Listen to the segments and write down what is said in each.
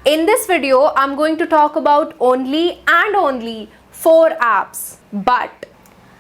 In this video, I'm going to talk about only and only 4 apps, but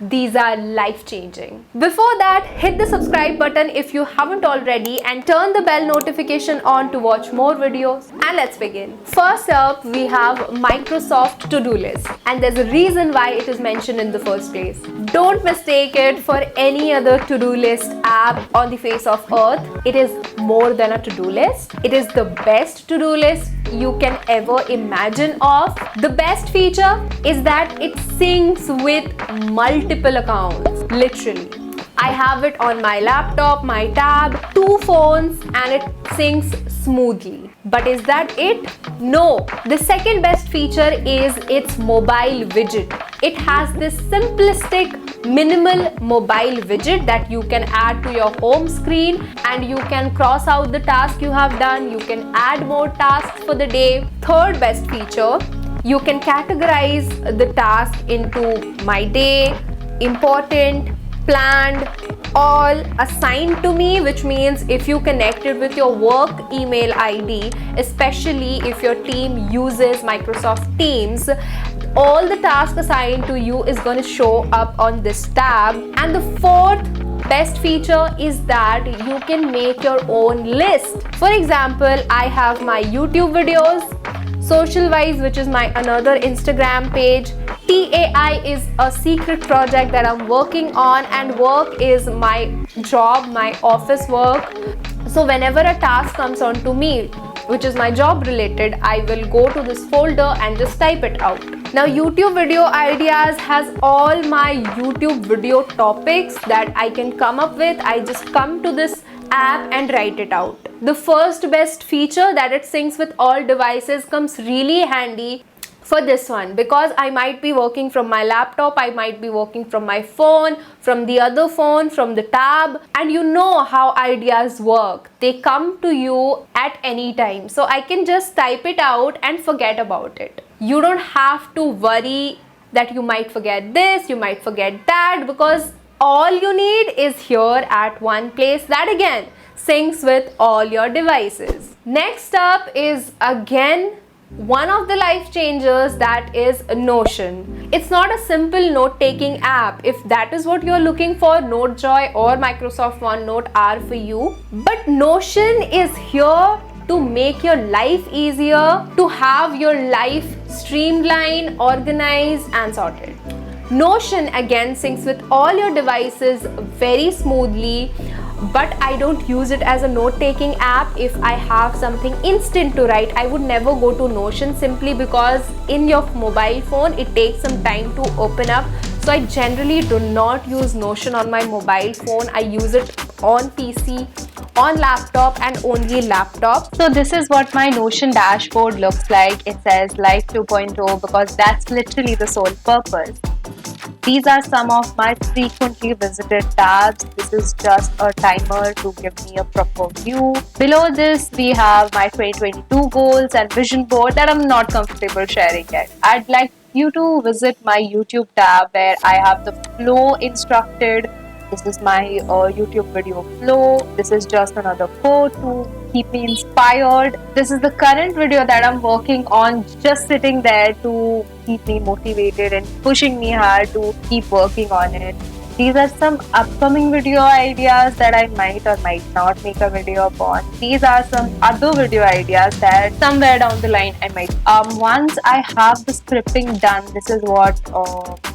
these are life-changing. Before that, hit the subscribe button if you haven't already and turn the bell notification on to watch more videos. And let's begin. First up, we have Microsoft To-Do List, and there's a reason why it is mentioned in the first place. Don't mistake it for any other to-do list app on the face of earth. It is more than a to-do list. It is the best to-do list you can ever imagine of. The best feature is that it syncs with multiple accounts, literally. I have it on my laptop, my tab, 2 phones, and it syncs smoothly. But is that it? No. The second best feature is its mobile widget. It has this simplistic, minimal mobile widget that you can add to your home screen, and you can cross out the task you have done. You can add more tasks for the day. Third best feature, you can categorize the task into my day, important, planned, all, assigned to me, which means if you connect it with your work email ID, especially if your team uses Microsoft Teams, all the tasks assigned to you is going to show up on this tab. And the fourth best feature is that you can make your own list. For example, I have my YouTube videos, Socialwise, which is my another Instagram page, TAI is a secret project that I'm working on, and work is my job, my office work. So whenever a task comes on to me, which is my job related, I will go to this folder and just type it out. Now, YouTube video ideas has all my YouTube video topics that I can come up with. I just come to this app and write it out. The first best feature, that it syncs with all devices, comes really handy for this one, because I might be working from my laptop, I might be working from my phone, from the other phone, from the tab, and you know how ideas work. They come to you at any time. So I can just type it out and forget about it. You don't have to worry that you might forget this, you might forget that, because all you need is here at one place. That again syncs with all your devices. Next up is again one of the life changers, that is Notion. It's not a simple note-taking app. If that is what you're looking for, NoteJoy or Microsoft OneNote are for you. But Notion is here to make your life easier, to have your life streamlined, organized, and sorted. Notion again syncs with all your devices very smoothly, but I don't use it as a note-taking app. If I have something instant to write, I would never go to Notion, simply because in your mobile phone it takes some time to open up. So I generally do not use Notion on my mobile phone. I use it on PC, on laptop, and only laptop. So this is what my Notion dashboard looks like. It says Life 2.0 because that's literally the sole purpose. These are some of my frequently visited tabs. This is just a timer to give me a proper view. Below this, we have my 2022 goals and vision board that I'm not comfortable sharing yet. I'd like you to visit my YouTube tab where I have the flow instructed. This is my YouTube video flow. This is just another quote to keep me inspired. This is the current video that I'm working on, just sitting there to keep me motivated and pushing me hard to keep working on it. These are some upcoming video ideas that I might or might not make a video upon. These are some other video ideas that somewhere down the line I might. Once I have the scripting done, this is what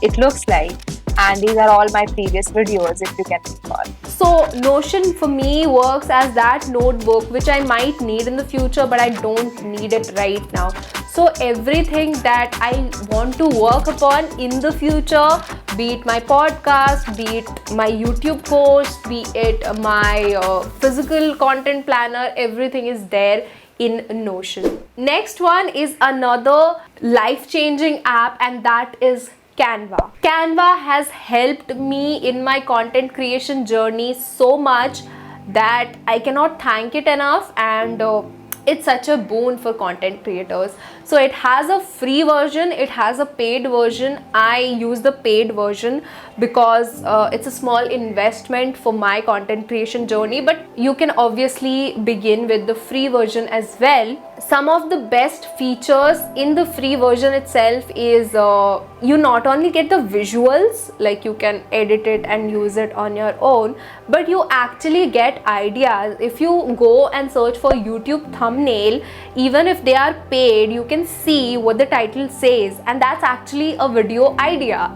it looks like. And these are all my previous videos, if you can recall. So Notion for me works as that notebook which I might need in the future, but I don't need it right now. So everything that I want to work upon in the future, be it my podcast, be it my YouTube course, be it my physical content planner, everything is there in Notion. Next one is another life-changing app, and that is Canva. Canva has helped me in my content creation journey so much that I cannot thank it enough, and it's such a boon for content creators. So it has a free version, it has a paid version. I use the paid version because it's a small investment for my content creation journey, but you can obviously begin with the free version as well. some of the best features in the free version itself is you not only get the visuals, like you can edit it and use it on your own, but you actually get ideas. If you go and search for YouTube thumbnail, even if they are paid, you can see what the title says, and that's actually a video idea.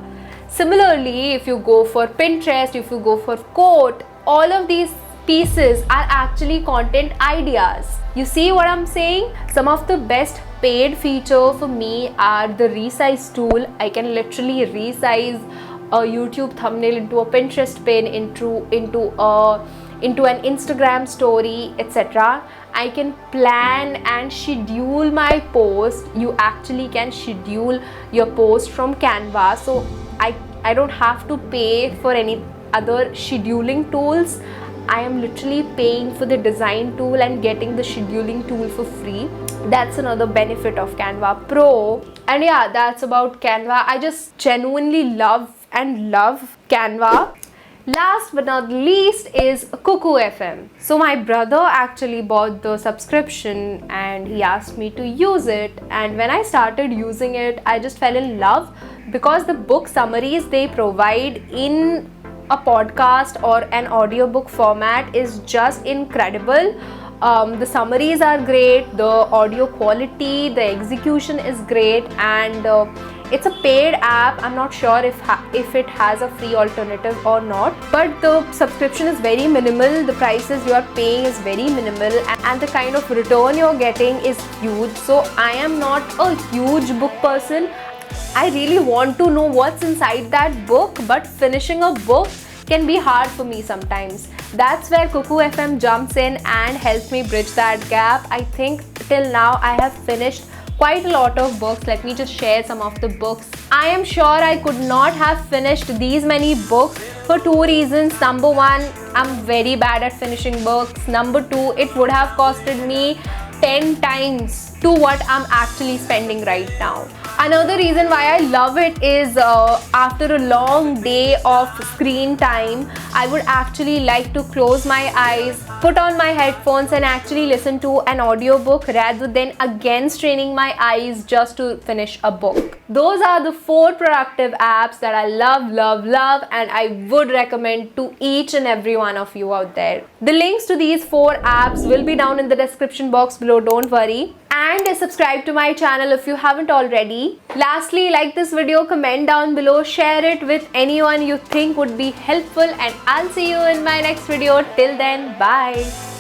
Similarly, if you go for Pinterest, if you go for quote, all of these pieces are actually content ideas. You see what I'm saying? Some of the best paid feature for me are the resize tool. I can literally resize a YouTube thumbnail into a Pinterest pin, into an Instagram story, etc. I can plan and schedule my post. You actually can schedule your post from Canva, so I don't have to pay for any other scheduling tools. I am literally paying for the design tool and getting the scheduling tool for free. That's another benefit of Canva Pro. And yeah, that's about Canva. I just genuinely love Canva. Last but not least is Cuckoo FM. So my brother actually bought the subscription and he asked me to use it, and when I started using it, I just fell in love because the book summaries they provide in a podcast or an audiobook format is just incredible. The summaries are great, the audio quality, the execution is great, and it's a paid app. I'm not sure if it has a free alternative or not, but the subscription is very minimal. The prices you are paying is very minimal, and the kind of return you're getting is huge. So I am not a huge book person. I really want to know what's inside that book, but finishing a book can be hard for me sometimes. That's where Cuckoo FM jumps in and helps me bridge that gap. I think till now I have finished quite a lot of books. Let me just share some of the books. I am sure I could not have finished these many books for two reasons. Number one, I'm very bad at finishing books. Number two, it would have costed me 10 times to what I'm actually spending right now. Another reason why I love it is after a long day of screen time, I would actually like to close my eyes, put on my headphones and actually listen to an audiobook rather than again straining my eyes just to finish a book. Those are the 4 productive apps that I love, and I would recommend to each and every one of you out there. The links to these 4 apps will be down in the description box below, don't worry. And subscribe to my channel if you haven't already. Lastly, like this video, comment down below, share it with anyone you think would be helpful, and I'll see you in my next video. Till then, bye.